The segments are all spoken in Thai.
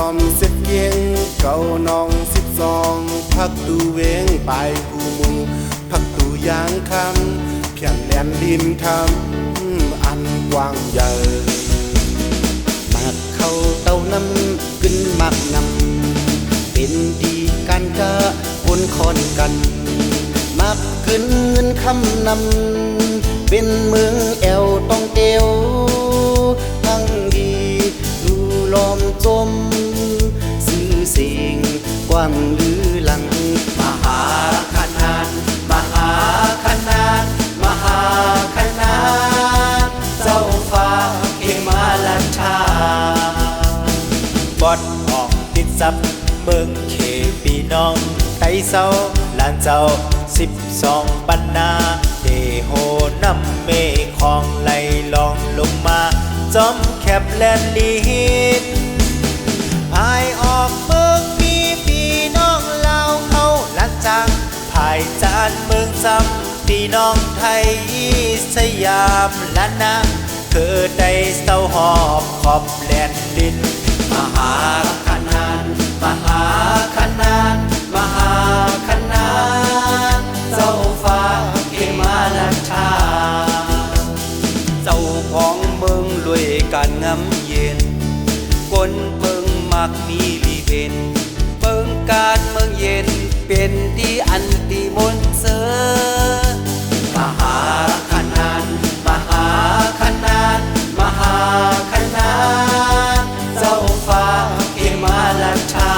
อมเสร็จเย็งเก่าน้อง12พักตูเวงไปกูมูพักตูยางคำเพียงแลนดินทำอันกว้างใหญ่มักเข้าเต้าน้ำกึนมักนำเป็นดีกันกะคนคอนกันมักกึนเงินคำนำเป็นเมืองแอวต้องเตียวทั้งดีดูล้อมจมสื่อเสียงกว้างลือหลังมหาขนานมหาขนานมหาขนานเจ้าฟ้าเขมาลันชาบอดออกติดซับเมืองเขปีน้องไตเศร้าลานเจ้า12 ปันนาเดโหนำเมฆองไหลลองลงมาจอมแคบแลนลีหินพายออกเมืองมีพี่น้องลาวเขาลัดจังพายจานเมืองจำพี่น้องไทยสยามล้านนาเกิดได้เศร้าหอบขอบแลนดินมหาขนานมหาขนานมหาขนานเจ้าฟ้าเขมาลันชาเจ้าของเมืองรวยการงำเย็นคนเมืองมักมีลีเพนเมืองการเมืองเย็นเป็นที่อันติมนเสอมหาขนานมหาขนานมหาขนานเจ้าฟ้าเขมาลันชา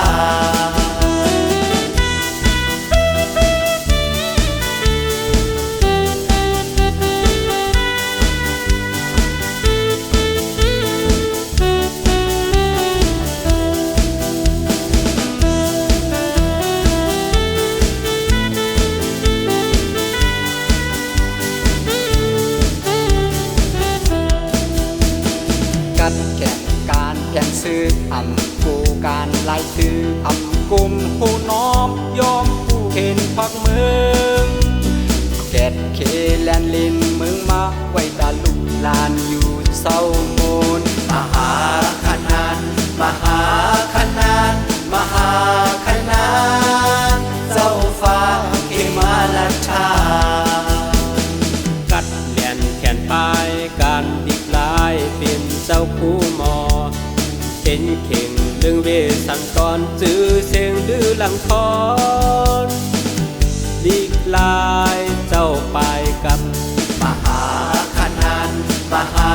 กัดแข่งการแข่งซื้ออำกูการไล่ถืออำกุมผู้น้อมยอมผู้เห็นพักเมืองแกดเคแลนลินเมืองมาไว้ตาลุกลานอยู่เศร้าโมนมหาขนานมหาขนานมหาขนานเจ้าฟ้าเขมาลันชากัดแลนแขนปลายการดิกลายเป็นเจ้าคู่หมอเป็นเข่งดึงเวสังกรจื้อเสียงดื้อหลังคอนดิกลายเจ้าปลายกับมหาขนานมหา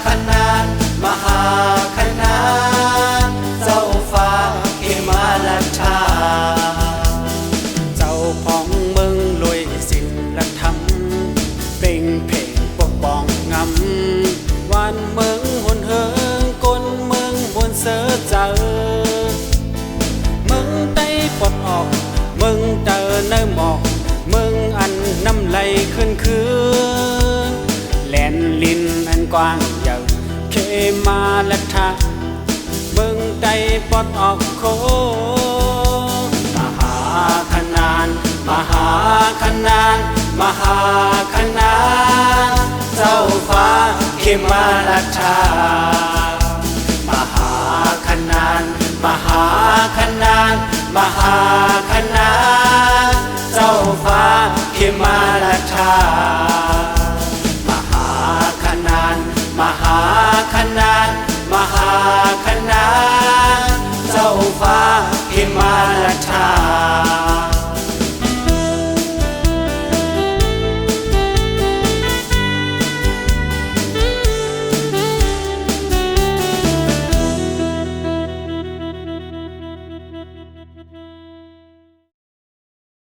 ขนานมหาขนานเจ้าฟ้าเขมาลันชาเจ้าของเมืองรวยศิลธรรมเปล่งเพลงปกป้องงำวันเมืองหนเฮิงกลเมืองบนเสือเจอเมืองใต้ปลดออกเมืองเจอเนื้อหมอกเมืองอันน้ำไหลขึ้นคืนแหลนลินอันกว้างใหญ่เขมาลันชาเมืองใต้ปลดออกโคมหาขนานมหาขนานมหาขนานเจ้าฟ้าเขมาลันชามหาขนานมหาขนานมหาขนาน